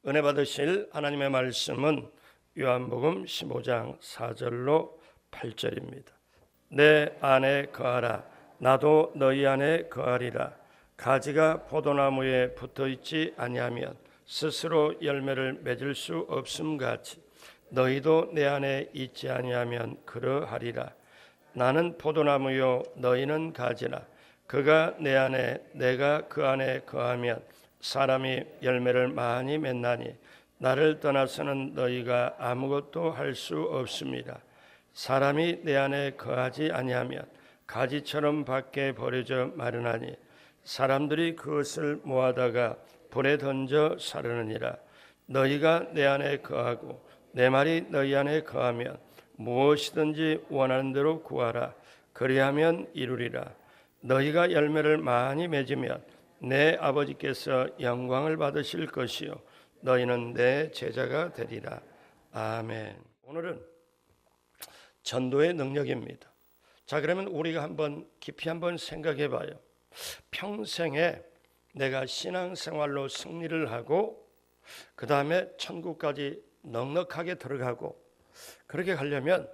은혜 받으실 하나님의 말씀은 요한복음 15장 4절로 8절입니다. 내 안에 거하라. 나도 너희 안에 거하리라. 가지가 포도나무에 붙어있지 아니하면 스스로 열매를 맺을 수 없음같이 너희도 내 안에 있지 아니하면 그러하리라. 나는 포도나무요 너희는 가지라. 그가 내 안에 내가 그 안에 거하면 사람이 열매를 많이 맺나니 나를 떠나서는 너희가 아무것도 할 수 없습니다. 사람이 내 안에 거하지 아니하면 가지처럼 밖에 버려져 마르나니 사람들이 그것을 모아다가 불에 던져 사르느니라. 너희가 내 안에 거하고 내 말이 너희 안에 거하면 무엇이든지 원하는 대로 구하라. 그리하면 이루리라. 너희가 열매를 많이 맺으면 내 아버지께서 영광을 받으실 것이요 너희는 내 제자가 되리라. 아멘. 오늘은 전도의 능력입니다. 자, 그러면 우리가 깊이 한번 생각해 봐요. 평생에 내가 신앙생활로 승리를 하고 그 다음에 천국까지 넉넉하게 들어가고 그렇게 가려면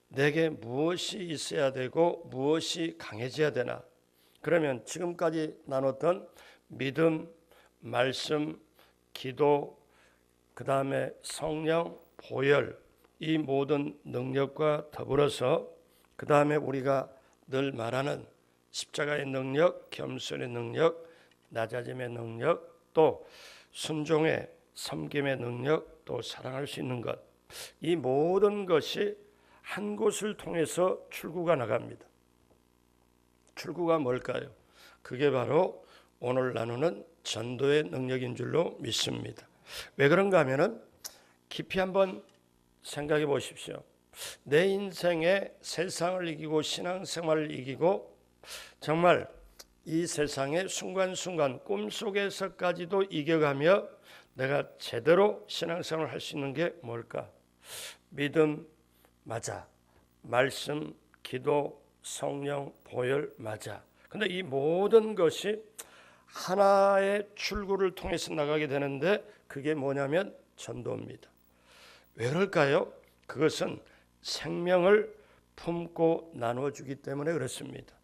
내게 무엇이 있어야 되고 무엇이 강해져야 되나? 그러면 지금까지 나눴던 믿음, 말씀, 기도, 그 다음에 성령, 보혈, 이 모든 능력과 더불어서 그 다음에 우리가 늘 말하는 십자가의 능력, 겸손의 능력, 낮아짐의 능력, 또 순종의 섬김의 능력, 또 사랑할 수 있는 것, 이 모든 것이 한 곳을 통해서 출구가 나갑니다. 출구가 뭘까요? 그게 바로 오늘 나누는 전도의 능력인 줄로 믿습니다. 왜 그런가 하면은 깊이 한번 생각해 보십시오. 내 인생에 세상을 이기고 신앙생활을 이기고 정말 이 세상의 순간순간 꿈속에서까지도 이겨가며 내가 제대로 신앙생활을 할 수 있는 게 뭘까? 믿음 맞아. 말씀, 기도, 성령, 보혈 맞아. 근데 이 모든 것이 하나의 출구를 통해서 나가게 되는데 그게 뭐냐면 전도입니다. 왜 그럴까요? 그것은 생명을 품고 나눠주기 때문에 그렇습니다.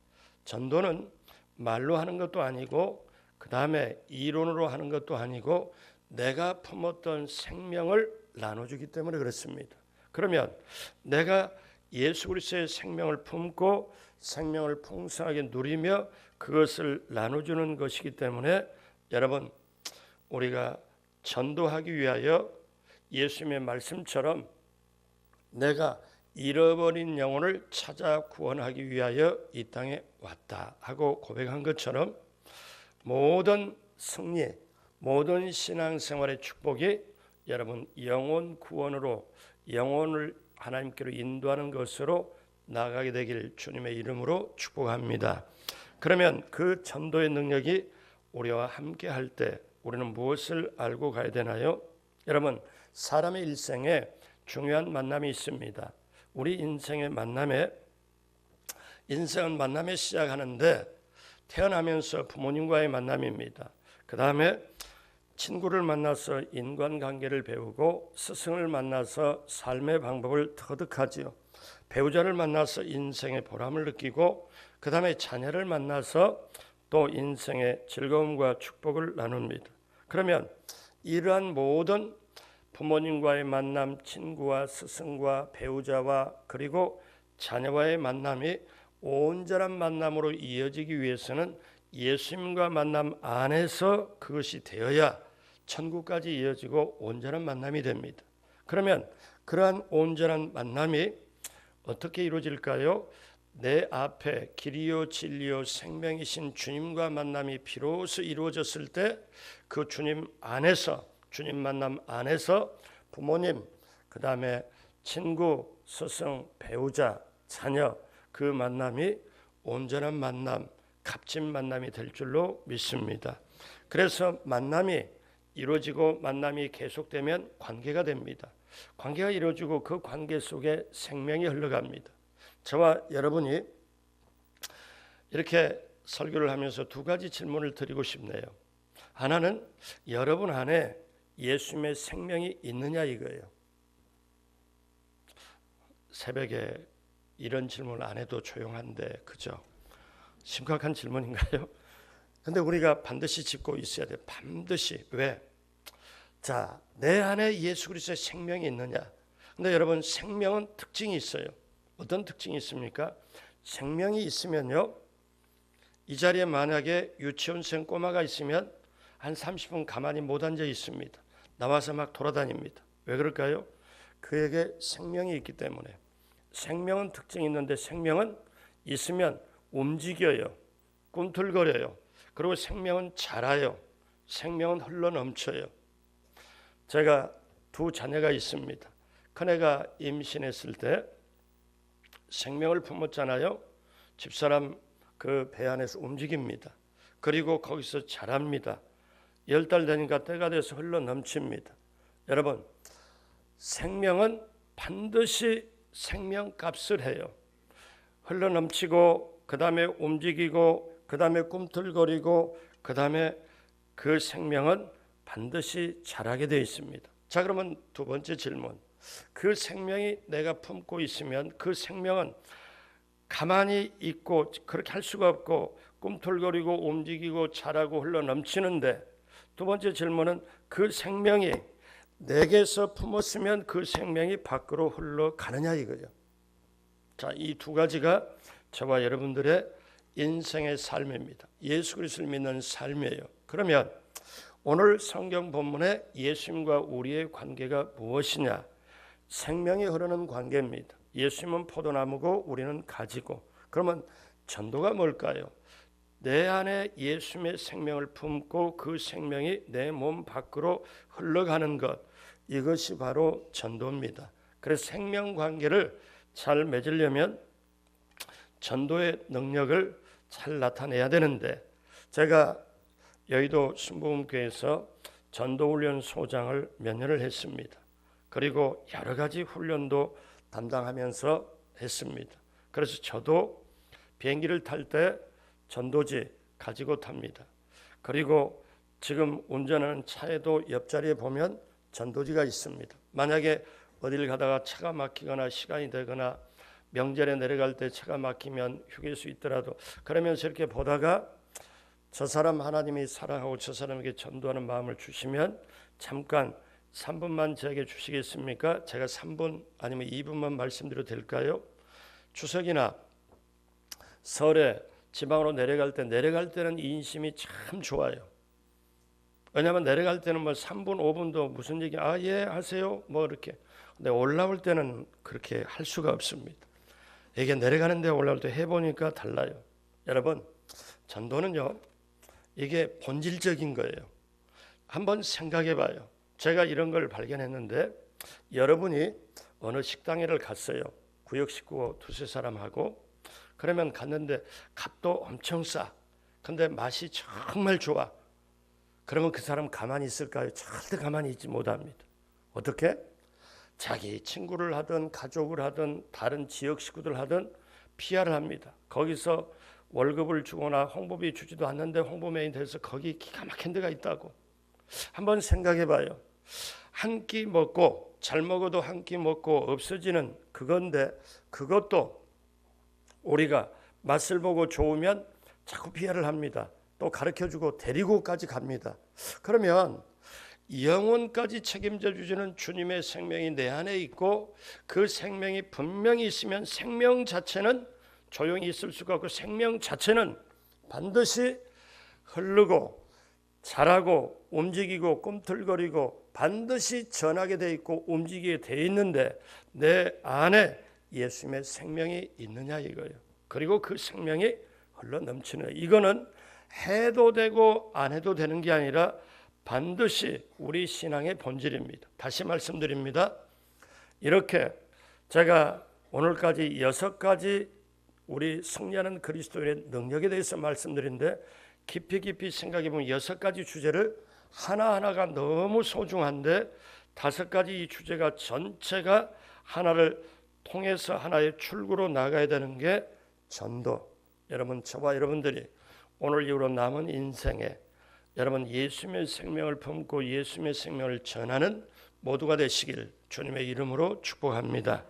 전도는 말로 하는 것도 아니고 그 다음에 이론으로 하는 것도 아니고 내가 품었던 생명을 나눠주기 때문에 그렇습니다. 그러면 내가 예수 그리스도의 생명을 품고 생명을 풍성하게 누리며 그것을 나눠주는 것이기 때문에 여러분 우리가 전도하기 위하여 예수님의 말씀처럼 내가 잃어버린 영혼을 찾아 구원하기 위하여 이 땅에 왔다 하고 고백한 것처럼 모든 승리, 모든 신앙생활의 축복이 여러분 영혼 구원으로 영혼을 하나님께로 인도하는 것으로 나가게 되길 주님의 이름으로 축복합니다. 그러면 그 전도의 능력이 우리와 함께 할 때 우리는 무엇을 알고 가야 되나요? 여러분 사람의 일생에 중요한 만남이 있습니다. 우리 인생의 인생은 만남에 시작하는데 태어나면서 부모님과의 만남입니다. 그 다음에 친구를 만나서 인간관계를 배우고 스승을 만나서 삶의 방법을 터득하지요. 배우자를 만나서 인생의 보람을 느끼고 그 다음에 자녀를 만나서 또 인생의 즐거움과 축복을 나눕니다. 그러면 이러한 모든 부모님과의 만남, 친구와 스승과 배우자와 그리고 자녀와의 만남이 온전한 만남으로 이어지기 위해서는 예수님과 만남 안에서 그것이 되어야 천국까지 이어지고 온전한 만남이 됩니다. 그러면 그러한 온전한 만남이 어떻게 이루어질까요? 내 앞에 길이요 진리요 생명이신 주님과 만남이 비로소 이루어졌을 때 그 주님 안에서 주님 만남 안에서 부모님 그 다음에 친구, 스승, 배우자, 자녀 그 만남이 온전한 만남, 값진 만남이 될 줄로 믿습니다. 그래서 만남이 이루어지고 만남이 계속되면 관계가 됩니다. 관계가 이루어지고 그 관계 속에 생명이 흘러갑니다. 저와 여러분이 이렇게 설교를 하면서 두 가지 질문을 드리고 싶네요. 하나는 여러분 안에 예수님의 생명이 있느냐 이거예요. 새벽에 이런 질문 안 해도 조용한데 그죠? 심각한 질문인가요? 근데 우리가 반드시 짚고 있어야 돼요. 반드시. 왜? 자, 내 안에 예수 그리스도의 생명이 있느냐? 근데 여러분 생명은 특징이 있어요. 어떤 특징이 있습니까? 생명이 있으면요. 이 자리에 만약에 유치원생 꼬마가 있으면 한 30분 가만히 못 앉아 있습니다. 나와서 막 돌아다닙니다. 왜 그럴까요? 그에게 생명이 있기 때문에. 생명은 특징이 있는데 생명은 있으면 움직여요. 꿈틀거려요. 그리고 생명은 자라요. 생명은 흘러넘쳐요. 제가 두 자녀가 있습니다. 큰애가 임신했을 때 생명을 품었잖아요. 집사람 그 배 안에서 움직입니다. 그리고 거기서 자랍니다. 10달 되니까 때가 돼서 흘러넘칩니다. 여러분, 생명은 반드시 생명값을 해요. 흘러넘치고 그 다음에 움직이고 그 다음에 꿈틀거리고 그 다음에 그 생명은 반드시 자라게 되어 있습니다. 자, 그러면 두 번째 질문. 그 생명이 내가 품고 있으면 그 생명은 가만히 있고 그렇게 할 수가 없고 꿈틀거리고 움직이고 자라고 흘러넘치는데, 두 번째 질문은 그 생명이 내게서 품었으면 그 생명이 밖으로 흘러가느냐 이거죠. 자, 이 두 가지가 저와 여러분들의 인생의 삶입니다. 예수 그리스도를 믿는 삶이에요. 그러면 오늘 성경 본문에 예수님과 우리의 관계가 무엇이냐? 생명이 흐르는 관계입니다. 예수님은 포도나무고 우리는 가지고. 그러면 전도가 뭘까요? 내 안에 예수님의 생명을 품고 그 생명이 내 몸 밖으로 흘러가는 것, 이것이 바로 전도입니다. 그래서 생명 관계를 잘 맺으려면 전도의 능력을 잘 나타내야 되는데, 제가 여의도 순복음교회에서 전도훈련소장을 몇 년을 했습니다. 그리고 여러 가지 훈련도 담당하면서 했습니다. 그래서 저도 비행기를 탈 때 전도지 가지고 탑니다. 그리고 지금 운전하는 차에도 옆자리에 보면 전도지가 있습니다. 만약에 어딜 가다가 차가 막히거나 시간이 되거나 명절에 내려갈 때 차가 막히면 휴게소 있더라도 그러면서 이렇게 보다가 저 사람 하나님이 사랑하고 저 사람에게 전도하는 마음을 주시면 잠깐 3분만 저에게 주시겠습니까? 제가 3분 아니면 2분만 말씀드려도 될까요? 추석이나 설에 지방으로 내려갈 때는 인심이 참 좋아요. 왜냐하면 내려갈 때는 뭐 3분 5분도 무슨 얘기 예 하세요 뭐 이렇게. 근데 올라올 때는 그렇게 할 수가 없습니다. 이게 내려가는데 올라올 때 해보니까 달라요. 여러분, 전도는요, 이게 본질적인 거예요. 한번 생각해 봐요. 제가 이런 걸 발견했는데, 여러분이 어느 식당에를 갔어요. 구역 식구 두세 사람하고. 그러면 갔는데 값도 엄청 싸. 근데 맛이 정말 좋아. 그러면 그 사람 가만히 있을까요? 절대 가만히 있지 못합니다. 어떻게? 자기 친구를 하든 가족을 하든 다른 지역 식구들 하든 PR을 합니다. 거기서 월급을 주거나 홍보비 주지도 않는데 홍보맨이 돼서 거기 기가 막힌 데가 있다고. 한번 생각해 봐요. 한 끼 먹고, 잘 먹어도 한 끼 먹고 없어지는 그건데, 그것도 우리가 맛을 보고 좋으면 자꾸 PR을 합니다. 또 가르쳐주고 데리고까지 갑니다. 그러면 영혼까지 책임져 주시는 주님의 생명이 내 안에 있고, 그 생명이 분명히 있으면 생명 자체는 조용히 있을 수가 없고, 생명 자체는 반드시 흐르고 자라고 움직이고 꿈틀거리고 반드시 전하게 돼 있고 움직이게 돼 있는데, 내 안에 예수님의 생명이 있느냐 이거예요. 그리고 그 생명이 흘러넘치는 거예요. 이거는 해도 되고 안 해도 되는 게 아니라 반드시 우리 신앙의 본질입니다. 다시 말씀드립니다. 이렇게 제가 오늘까지 6가지 우리 승리하는 그리스도인의 능력에 대해서 말씀드린데, 깊이 생각해 보면 6가지 주제를 하나하나가 너무 소중한데, 5가지 이 주제가 전체가 하나를 통해서 하나의 출구로 나가야 되는 게 전도, 여러분, 저와 여러분들이 오늘 이후로 남은 인생에 여러분 예수님의 생명을 품고 예수님의 생명을 전하는 모두가 되시길 주님의 이름으로 축복합니다.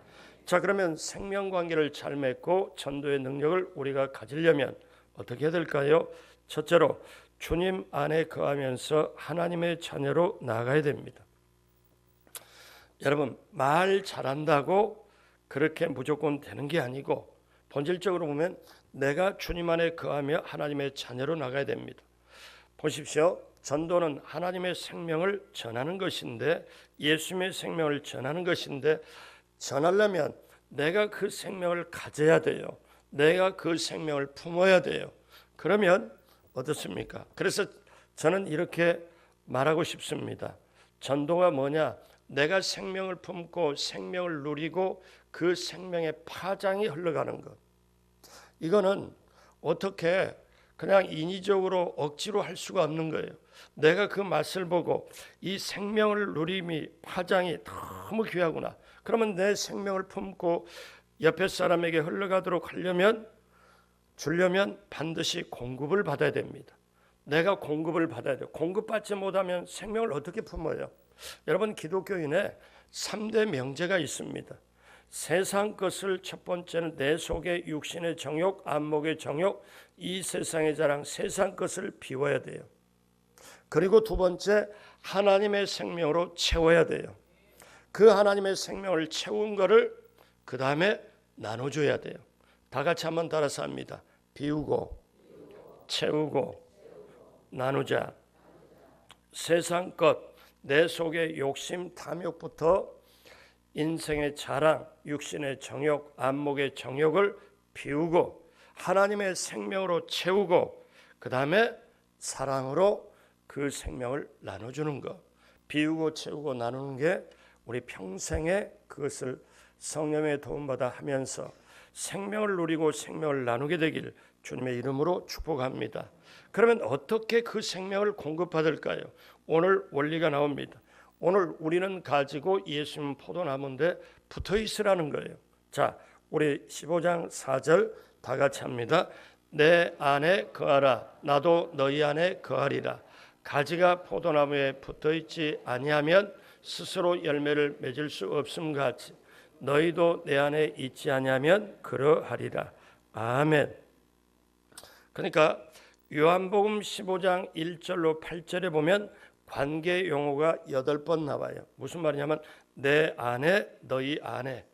자, 그러면 생명관계를 잘 맺고 전도의 능력을 우리가 가지려면 어떻게 해야 될까요? 첫째로 주님 안에 거하면서 하나님의 자녀로 나아가야 됩니다. 여러분, 말 잘한다고 그렇게 무조건 되는 게 아니고 본질적으로 보면 내가 주님 안에 거하며 하나님의 자녀로 나가야 됩니다. 보십시오. 전도는 하나님의 생명을 전하는 것인데, 예수님의 생명을 전하는 것인데, 전하려면 내가 그 생명을 가져야 돼요. 내가 그 생명을 품어야 돼요. 그러면 어떻습니까? 그래서 저는 이렇게 말하고 싶습니다. 전도가 뭐냐? 내가 생명을 품고 생명을 누리고 그 생명의 파장이 흘러가는 것. 이거는 어떻게 그냥 인위적으로 억지로 할 수가 없는 거예요. 내가 그 맛을 보고 이 생명을 누림이 파장이 너무 귀하구나. 그러면 내 생명을 품고 옆에 사람에게 흘러가도록 주려면 반드시 공급을 받아야 됩니다. 내가 공급을 받아야 돼요. 공급받지 못하면 생명을 어떻게 품어요? 여러분, 기독교인의 3대 명제가 있습니다. 세상 것을 첫 번째는 내 속의 육신의 정욕, 안목의 정욕, 이 세상의 자랑, 세상 것을 비워야 돼요. 그리고 두 번째, 하나님의 생명으로 채워야 돼요. 그 하나님의 생명을 채운 거를 그 다음에 나눠줘야 돼요. 다 같이 한번 따라서 합니다. 비우고, 채우고, 나누자. 세상 것, 내 속의 욕심, 탐욕부터 인생의 자랑, 육신의 정욕, 안목의 정욕을 비우고 하나님의 생명으로 채우고 그 다음에 사랑으로 그 생명을 나눠주는 것. 비우고 채우고 나누는 게 우리 평생에 그것을 성령의 도움받아 하면서 생명을 누리고 생명을 나누게 되길 주님의 이름으로 축복합니다. 그러면 어떻게 그 생명을 공급받을까요? 오늘 원리가 나옵니다. 오늘 우리는 가지고 예수님 포도나무인데 붙어 있으라는 거예요. 자, 우리 15장 4절 다 같이 합니다. 내 안에 거하라. 나도 너희 안에 거하리라. 가지가 포도나무에 붙어 있지 아니하면 스스로 열매를 맺을 수 없음 같이 너희도 내 안에 있지 아니하면 그러하리라. 아멘. 그러니까 요한복음 15장 1절로 8절에 보면 관계 용어가 8번 나와요. 무슨 말이냐면 내 안에 너희 안에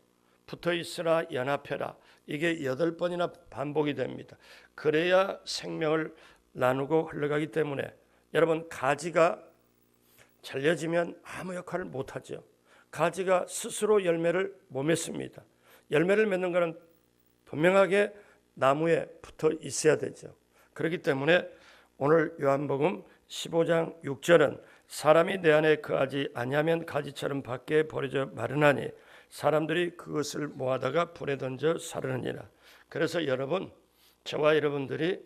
붙어 있으라 연합해라. 이게 8번이나 반복이 됩니다. 그래야 생명을 나누고 흘러가기 때문에 여러분, 가지가 잘려지면 아무 역할을 못하죠. 가지가 스스로 열매를 못 맺습니다. 열매를 맺는 것은 분명하게 나무에 붙어 있어야 되죠. 그렇기 때문에 오늘 요한복음 15장 6절은 사람이 내 안에 거하지 아니하면 가지처럼 밖에 버려져 마르나니 사람들이 그것을 모아다가 불에 던져 사르느니라. 그래서 여러분, 저와 여러분들이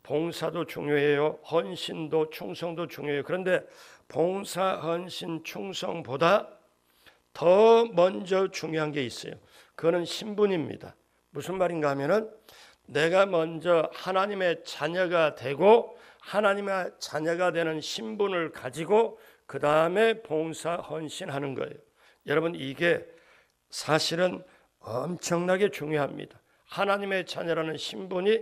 봉사도 중요해요. 헌신도 충성도 중요해요. 그런데 봉사, 헌신, 충성보다 더 먼저 중요한 게 있어요. 그거는 신분입니다. 무슨 말인가 하면은 내가 먼저 하나님의 자녀가 되고 하나님의 자녀가 되는 신분을 가지고 그 다음에 봉사, 헌신하는 거예요. 여러분, 이게 사실은 엄청나게 중요합니다. 하나님의 자녀라는 신분이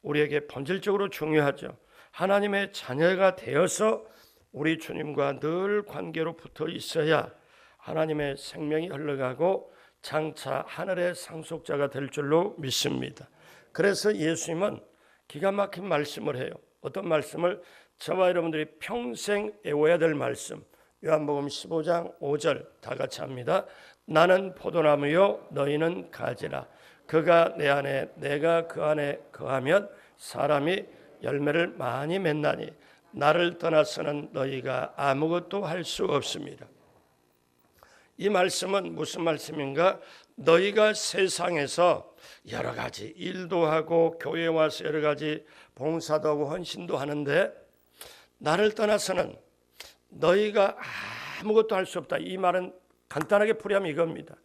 우리에게 본질적으로 중요하죠. 하나님의 자녀가 되어서 우리 주님과 늘 관계로 붙어 있어야 하나님의 생명이 흘러가고 장차 하늘의 상속자가 될 줄로 믿습니다. 그래서 예수님은 기가 막힌 말씀을 해요. 어떤 말씀을? 저와 여러분들이 평생 외워야 될 말씀. 요한복음 15장 5절 다 같이 합니다. 나는 포도나무요 너희는 가지라. 그가 내 안에 내가 그 안에 거하면 사람이 열매를 많이 맺나니 나를 떠나서는 너희가 아무것도 할 수 없습니다. 이 말씀은 무슨 말씀인가? 너희가 세상에서 여러 가지 일도 하고 교회에 와서 여러 가지 봉사도 하고 헌신도 하는데 나를 떠나서는 너희가 아무것도 할 수 없다. 이 말은 간단하게 풀이하면 이겁니다.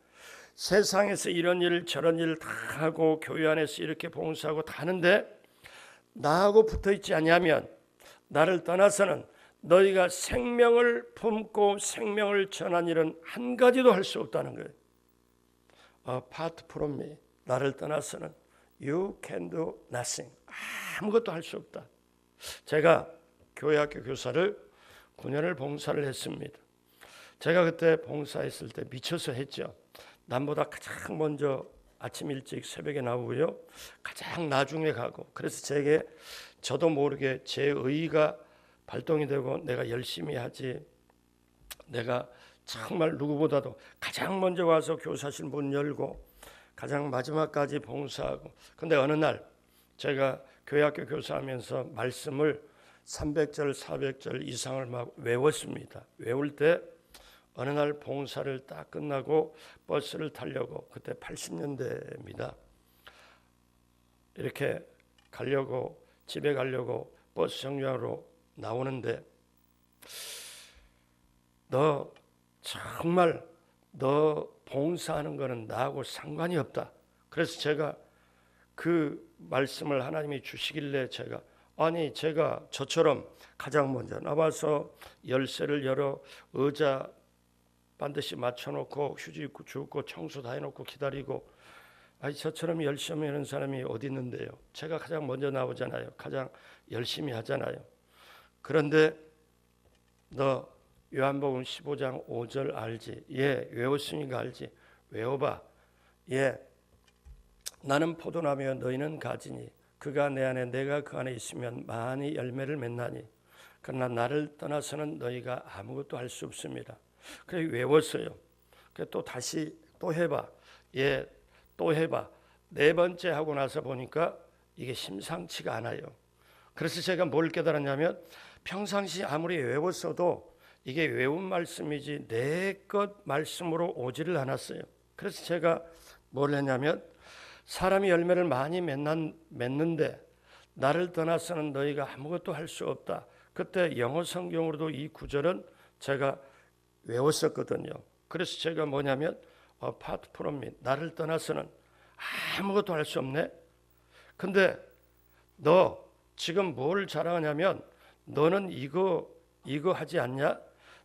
세상에서 이런 일 저런 일 다 하고 교회 안에서 이렇게 봉사하고 다 하는데 나하고 붙어있지 아니하면 나를 떠나서는 너희가 생명을 품고 생명을 전한 일은 한 가지도 할 수 없다는 거예요. Apart from me, 나를 떠나서는 you can do nothing. 아무것도 할 수 없다. 제가 교회학교 교사를 9년을 봉사를 했습니다. 제가 그때 봉사했을 때 미쳐서 했죠. 남보다 가장 먼저 아침 일찍 새벽에 나오고요. 가장 나중에 가고. 그래서 제게 저도 모르게 제 의의가 발동이 되고 내가 열심히 하지. 내가 정말 누구보다도 가장 먼저 와서 교사실 문 열고 가장 마지막까지 봉사하고. 근데 어느 날 제가 교회학교 교사하면서 말씀을 300절, 400절 이상을 막 외웠습니다. 외울 때 어느 날 봉사를 딱 끝나고 버스를 타려고, 그때 80년대입니다. 이렇게 가려고, 집에 가려고 버스 정류장으로 나오는데 너 정말 너 봉사하는 거는 나하고 상관이 없다. 그래서 제가 그 말씀을 하나님이 주시길래 제가 저처럼 가장 먼저 나와서 열쇠를 열어 의자 반드시 맞춰놓고 휴지 주고 청소 다 해놓고 기다리고, 저처럼 열심히 하는 사람이 어디 있는데요. 제가 가장 먼저 나오잖아요. 가장 열심히 하잖아요. 그런데 너 요한복음 15장 5절 알지? 예, 외웠으니까 알지? 외워봐. 예, 나는 포도나무여 너희는 가지니 그가 내 안에 내가 그 안에 있으면 많이 열매를 맺나니 그러나 나를 떠나서는 너희가 아무것도 할 수 없습니다. 그래 외웠어요. 그래 또 다시 또 해봐. 예, 또 해봐. 네 번째 하고 나서 보니까 이게 심상치가 않아요. 그래서 제가 뭘 깨달았냐면 평상시 아무리 외웠어도 이게 외운 말씀이지 내 것 말씀으로 오지를 않았어요. 그래서 제가 뭘 했냐면 사람이 열매를 많이 맺는데 나를 떠나서는 너희가 아무것도 할 수 없다. 그때 영어 성경으로도 이 구절은 제가 외웠었거든요. 그래서 제가 뭐냐면 apart from me, 나를 떠나서는 아무것도 할 수 없네. 근데 너 지금 뭘 자랑하냐면 너는 이거 하지 않냐?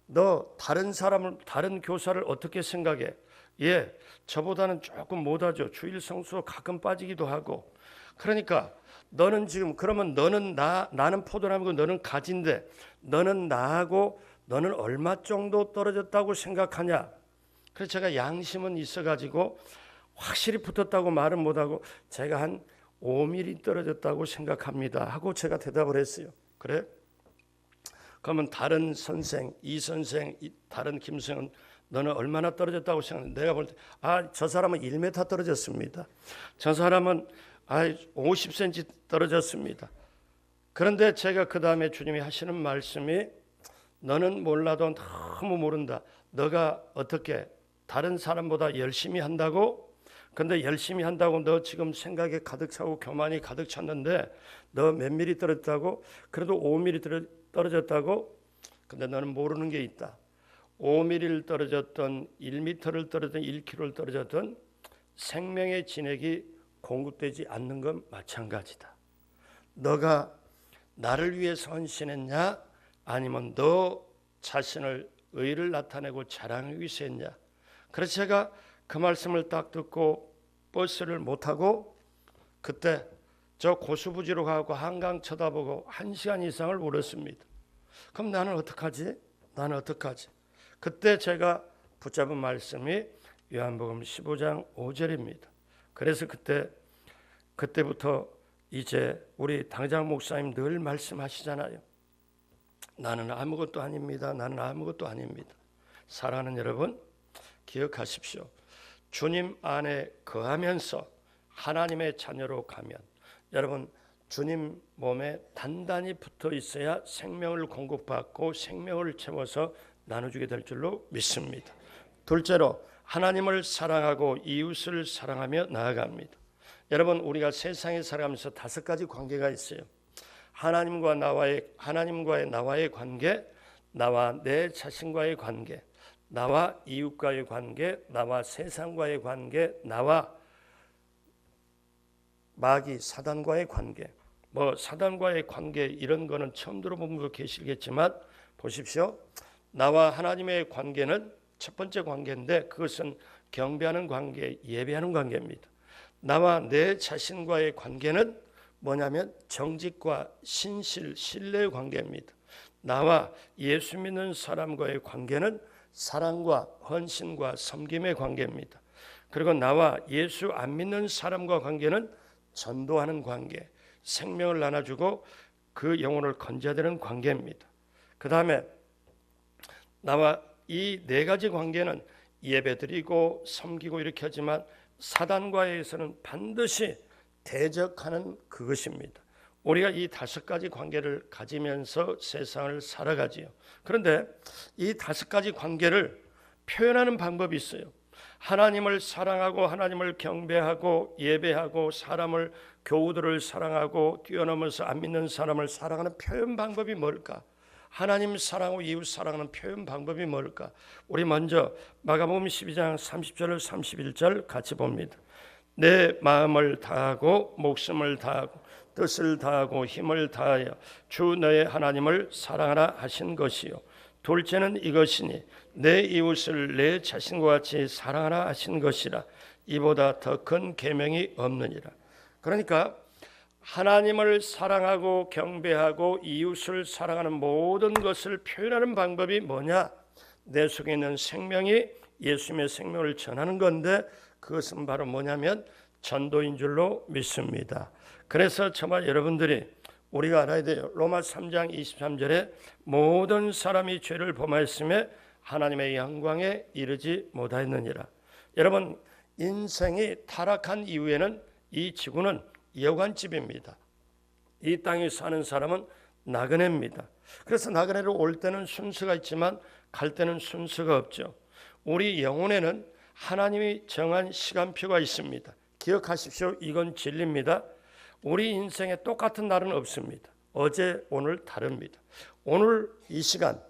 너 다른 교사를 어떻게 생각해? 예, 저보다는 조금 못하죠. 주일 성수 가끔 빠지기도 하고. 그러니까 너는 지금 그러면 나는 포도나무고 너는 가지인데 너는 나하고 너는 얼마 정도 떨어졌다고 생각하냐? 그래서 제가 양심은 있어가지고 확실히 붙었다고 말은 못하고 제가 한 5mm 떨어졌다고 생각합니다 하고 제가 대답을 했어요. 그래? 그러면 다른 선생, 이 선생, 다른 김선생은 너는 얼마나 떨어졌다고 생각해? 내가 볼 때 저 사람은 1m 떨어졌습니다. 저 사람은 50cm 떨어졌습니다. 그런데 제가 그 다음에 주님이 하시는 말씀이 너는 몰라도 너무 모른다. 너가 어떻게 다른 사람보다 열심히 한다고? 근데 열심히 한다고 너 지금 생각에 가득 차고 교만이 가득 찼는데 너 몇 미리 떨어졌다고? 그래도 5mm 떨어졌다고? 근데 너는 모르는 게 있다. 5mm를 떨어졌던 1m를 떨어졌던 1km를 떨어졌던 생명의 진액이 공급되지 않는 건 마찬가지다. 너가 나를 위해서 헌신했냐? 아니면 너 자신을 의를 나타내고 자랑하기 위해서 했냐? 그래서 제가 그 말씀을 딱 듣고 버스를 못 타고 그때 저 고수부지로 가고 한강 쳐다보고 1시간 이상을 울었습니다. 그럼 나는 어떡하지? 그때 제가 붙잡은 말씀이 요한복음 15장 5절입니다. 그래서 그때부터 이제 우리 당장 목사님 늘 말씀하시잖아요. 나는 아무것도 아닙니다. 사랑하는 여러분, 기억하십시오. 주님 안에 거하면서 하나님의 자녀로 가면 여러분 주님 몸에 단단히 붙어 있어야 생명을 공급받고 생명을 채워서 나눠주게 될 줄로 믿습니다. 둘째로 하나님을 사랑하고 이웃을 사랑하며 나아갑니다. 여러분 우리가 세상에 살아가면서 5가지 관계가 있어요. 하나님과의 나와의 관계, 나와 내 자신과의 관계, 나와 이웃과의 관계, 나와 세상과의 관계, 나와 마귀 사단과의 관계. 뭐 사단과의 관계 이런 거는 처음 들어본 분 계시겠지만 보십시오. 나와 하나님의 관계는 첫 번째 관계인데 그것은 경배하는 관계, 예배하는 관계입니다. 나와 내 자신과의 관계는 뭐냐면 정직과 신실, 신뢰의 관계입니다. 나와 예수 믿는 사람과의 관계는 사랑과 헌신과 섬김의 관계입니다. 그리고 나와 예수 안 믿는 사람과 관계는 전도하는 관계, 생명을 나눠주고 그 영혼을 건져야 되는 관계입니다. 그 다음에 나와 이 네 가지 관계는 예배드리고 섬기고 이렇게 하지만 사단과에서는 반드시 대적하는 그것입니다. 우리가 이 다섯 가지 관계를 가지면서 세상을 살아가지요. 그런데 이 다섯 가지 관계를 표현하는 방법이 있어요. 하나님을 사랑하고 하나님을 경배하고 예배하고 사람을 교우들을 사랑하고 뛰어넘어서 안 믿는 사람을 사랑하는 표현 방법이 뭘까? 하나님 사랑하고 이웃 사랑하는 표현 방법이 뭘까? 우리 먼저 마가복음 12장 30절 31절 같이 봅니다. 내 마음을 다하고 목숨을 다하고 뜻을 다하고 힘을 다하여 주 너의 하나님을 사랑하라 하신 것이요. 둘째는 이것이니 내 이웃을 내 자신과 같이 사랑하라 하신 것이라. 이보다 더 큰 계명이 없느니라. 그러니까 하나님을 사랑하고 경배하고 이웃을 사랑하는 모든 것을 표현하는 방법이 뭐냐? 내 속에 있는 생명이 예수님의 생명을 전하는 건데 그것은 바로 뭐냐면 전도인 줄로 믿습니다. 그래서 정말 여러분들이 우리가 알아야 돼요. 로마 3장 23절에 모든 사람이 죄를 범하였음에 하나님의 영광에 이르지 못하였느니라. 여러분 인생이 타락한 이후에는 이 지구는 여관집입니다. 이 땅에 사는 사람은 나그네입니다. 그래서 나그네로 올 때는 순서가 있지만 갈 때는 순서가 없죠. 우리 영혼에는 하나님이 정한 시간표가 있습니다. 기억하십시오. 이건 진리입니다. 우리 인생에 똑같은 날은 없습니다. 어제 오늘 다릅니다. 오늘 이 시간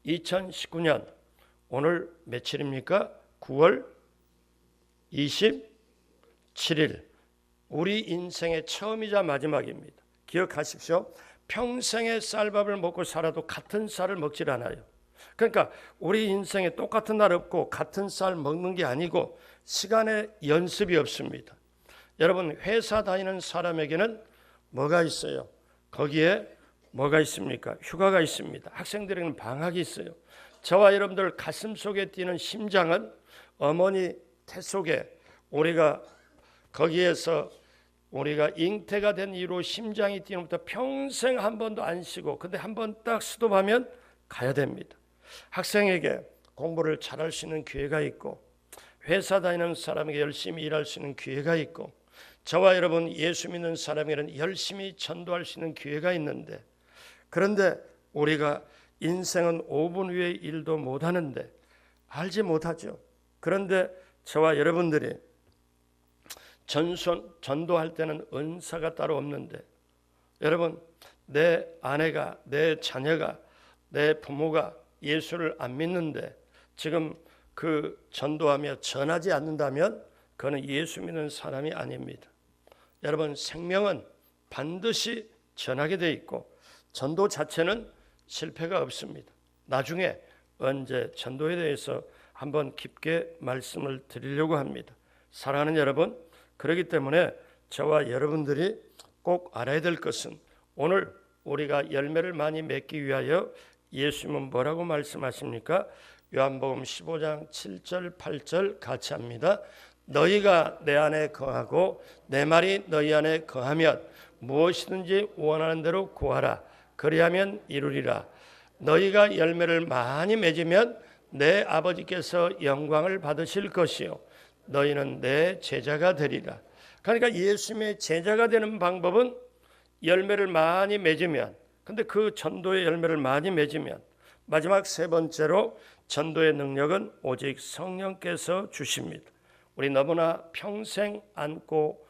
2019년 오늘 며칠입니까? 9월 27일 우리 인생의 처음이자 마지막입니다. 기억하십시오. 평생의 쌀밥을 먹고 살아도 같은 쌀을 먹질 않아요. 그러니까 우리 인생에 똑같은 날 없고 같은 쌀 먹는 게 아니고 시간의 연습이 없습니다. 여러분 회사 다니는 사람에게는 뭐가 있어요? 거기에 뭐가 있습니까? 휴가가 있습니다. 학생들에게는 방학이 있어요. 저와 여러분들 가슴 속에 뛰는 심장은 어머니 태 속에 우리가 거기에서 우리가 잉태가 된 이후로 심장이 뛰는 것부터 평생 한 번도 안 쉬고 근데 한 번 딱 스톱하면 가야 됩니다. 학생에게 공부를 잘할 수 있는 기회가 있고 회사 다니는 사람에게 열심히 일할 수 있는 기회가 있고 저와 여러분 예수 믿는 사람에게는 열심히 전도할 수 있는 기회가 있는데 그런데 우리가 인생은 5분 후의 일도 못하는데 알지 못하죠. 그런데 저와 여러분들이 전도할 때는 은사가 따로 없는데 여러분 내 아내가 내 자녀가 내 부모가 예수를 안 믿는데 지금 그 전도하며 전하지 않는다면 그는 예수 믿는 사람이 아닙니다. 여러분 생명은 반드시 전하게 돼 있고 전도 자체는 실패가 없습니다. 나중에 언제 전도에 대해서 한번 깊게 말씀을 드리려고 합니다. 사랑하는 여러분, 그렇기 때문에 저와 여러분들이 꼭 알아야 될 것은 오늘 우리가 열매를 많이 맺기 위하여 예수님은 뭐라고 말씀하십니까? 요한복음 15장 7절 8절 같이 합니다. 너희가 내 안에 거하고 내 말이 너희 안에 거하면 무엇이든지 원하는 대로 구하라. 그리하면 이루리라. 너희가 열매를 많이 맺으면 내 아버지께서 영광을 받으실 것이요 너희는 내 제자가 되리라. 그러니까 예수님의 제자가 되는 방법은 열매를 많이 맺으면, 근데 그 전도의 열매를 많이 맺으면 마지막 세 번째로 전도의 능력은 오직 성령께서 주십니다. 우리 너무나 평생 안고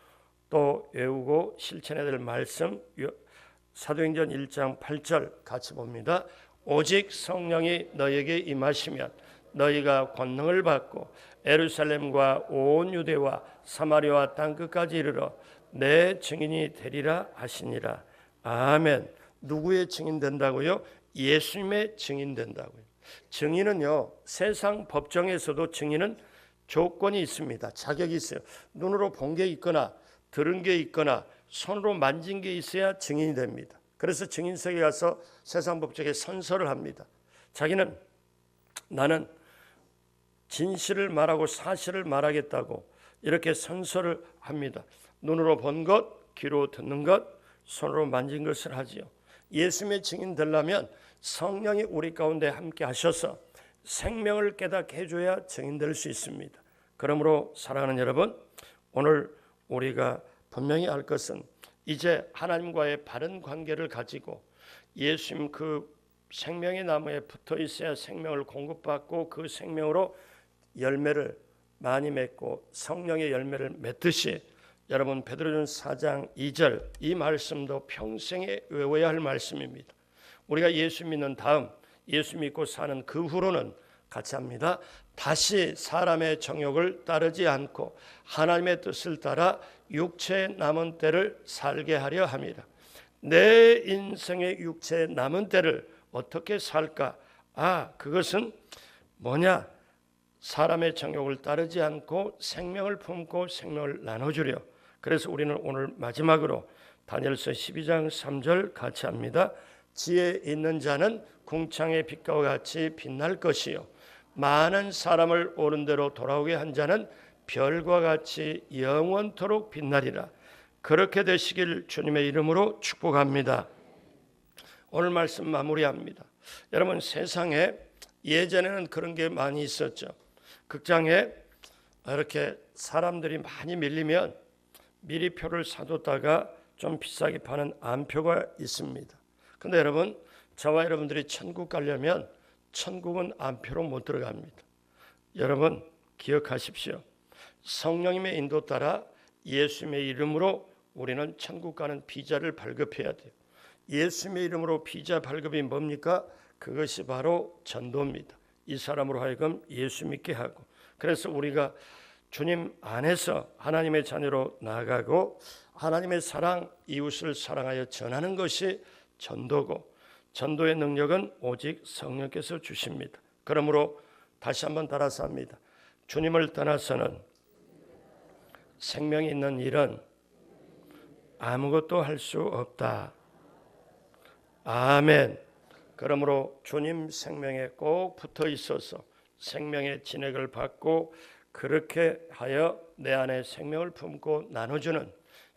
또 외우고 실천해야 될 말씀 사도행전 1장 8절 같이 봅니다. 오직 성령이 너에게 임하시면 너희가 권능을 받고 예루살렘과 온 유대와 사마리아와 땅끝까지 이르러 내 증인이 되리라 하시니라. 아멘. 누구의 증인 된다고요? 예수님의 증인 된다고요. 증인은요, 세상 법정에서도 증인은 조건이 있습니다. 자격이 있어요. 눈으로 본 게 있거나 들은 게 있거나 손으로 만진 게 있어야 증인이 됩니다. 그래서 증인석에 가서 세상 법정에 선서를 합니다. 자기는 나는 진실을 말하고 사실을 말하겠다고 이렇게 선서를 합니다. 눈으로 본 것, 귀로 듣는 것, 손으로 만진 것을 하지요. 예수님의 증인 되려면 성령이 우리 가운데 함께 하셔서 생명을 깨닫게 해줘야 증인 될 수 있습니다. 그러므로 사랑하는 여러분, 오늘 우리가 분명히 알 것은 이제 하나님과의 바른 관계를 가지고 예수님 그 생명의 나무에 붙어 있어야 생명을 공급받고 그 생명으로 열매를 많이 맺고 성령의 열매를 맺듯이 여러분 베드로전서 4장 2절 이 말씀도 평생에 외워야 할 말씀입니다. 우리가 예수 믿는 다음 예수 믿고 사는 그 후로는 같이 합니다. 다시 사람의 정욕을 따르지 않고 하나님의 뜻을 따라 육체의 남은 때를 살게 하려 함이라. 내 인생의 육체의 남은 때를 어떻게 살까? 그것은 뭐냐? 사람의 정욕을 따르지 않고 생명을 품고 생명을 나눠주려. 그래서 우리는 오늘 마지막으로 다니엘서 12장 3절 같이 합니다. 지혜 있는 자는 궁창의 빛과 같이 빛날 것이요 많은 사람을 옳은 대로 돌아오게 한 자는 별과 같이 영원토록 빛나리라. 그렇게 되시길 주님의 이름으로 축복합니다. 오늘 말씀 마무리합니다. 여러분 세상에 예전에는 그런 게 많이 있었죠. 극장에 이렇게 사람들이 많이 밀리면 미리 표를 사뒀다가 좀 비싸게 파는 암표가 있습니다. 근데 여러분 저와 여러분들이 천국 가려면 천국은 암표로 못 들어갑니다. 여러분 기억하십시오. 성령님의 인도 따라 예수님의 이름으로 우리는 천국 가는 비자를 발급해야 돼요. 예수님의 이름으로 비자 발급이 뭡니까? 그것이 바로 전도입니다. 이 사람으로 하여금 예수 믿게 하고, 그래서 우리가 주님 안에서 하나님의 자녀로 나아가고 하나님의 사랑, 이웃을 사랑하여 전하는 것이 전도고, 전도의 능력은 오직 성령께서 주십니다. 그러므로 다시 한번 따라서 합니다. 주님을 떠나서는 생명이 있는 일은 아무것도 할 수 없다. 아멘. 그러므로 주님 생명에 꼭 붙어 있어서 생명의 진액을 받고 그렇게 하여 내 안에 생명을 품고 나눠주는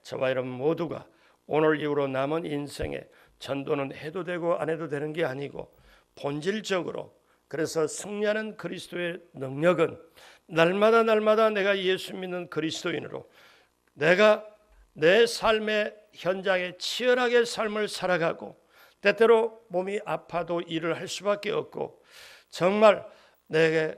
저와 여러분 모두가 오늘 이후로 남은 인생에 전도는 해도 되고 안 해도 되는 게 아니고 본질적으로, 그래서 승리하는 그리스도의 능력은 날마다 내가 예수 믿는 그리스도인으로 내가 내 삶의 현장에 치열하게 삶을 살아가고 때때로 몸이 아파도 일을 할 수밖에 없고 정말 내게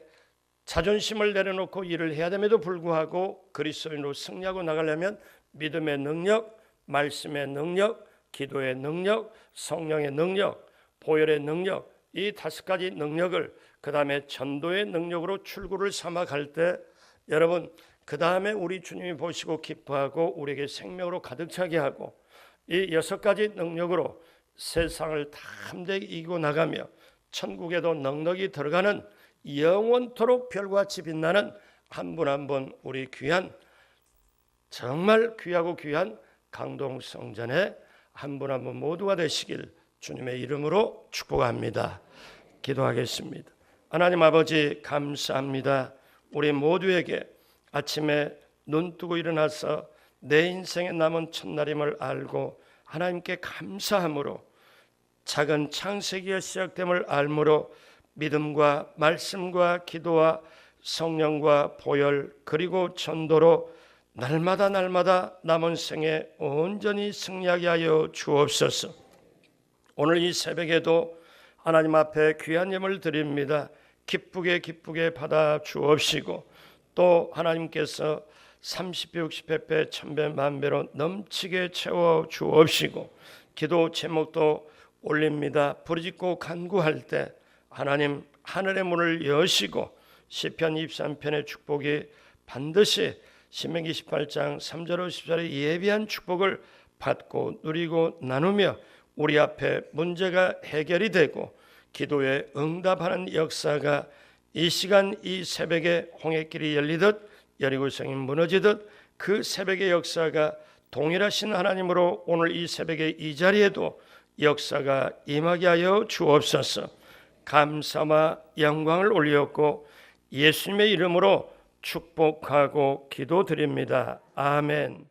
자존심을 내려놓고 일을 해야 됨에도 불구하고 그리스도인으로 승리하고 나가려면 믿음의 능력, 말씀의 능력, 기도의 능력, 성령의 능력, 보혈의 능력, 이 5가지 능력을 그 다음에 전도의 능력으로 출구를 삼아 갈 때 여러분 그 다음에 우리 주님이 보시고 기뻐하고 우리에게 생명으로 가득 차게 하고 이 6가지 능력으로 세상을 담대히 이기고 나가며 천국에도 넉넉히 들어가는 영원토록 별같이 빛나는 한 분 한 분 우리 귀한, 정말 귀하고 귀한 강동성전의 한 분 한 분 모두가 되시길 주님의 이름으로 축복합니다. 기도하겠습니다. 하나님 아버지 감사합니다. 우리 모두에게 아침에 눈 뜨고 일어나서 내 인생에 남은 첫날임을 알고 하나님께 감사함으로 작은 창세기가 시작됨을 알므로 믿음과 말씀과 기도와 성령과 보혈 그리고 전도로 날마다 남은 생에 온전히 승리하게 하여 주옵소서. 오늘 이 새벽에도 하나님 앞에 귀한 예물 드립니다. 기쁘게 받아 주옵시고 또 하나님께서 30배 60배 1000배 만배로 넘치게 채워 주옵시고 기도 제목도 올립니다. 부르짖고 간구할 때 하나님 하늘의 문을 여시고 시편 23편의 축복이 반드시 신명기 18장 3절로 10절에 예비한 축복을 받고 누리고 나누며 우리 앞에 문제가 해결이 되고 기도에 응답하는 역사가 이 시간 이 새벽에 홍해길이 열리듯 여리고성이 무너지듯 그 새벽의 역사가 동일하신 하나님으로 오늘 이 새벽에 이 자리에도 역사가 임하게 하여 주옵소서. 감사와 영광을 올리었고 예수님의 이름으로 축복하고 기도드립니다. 아멘.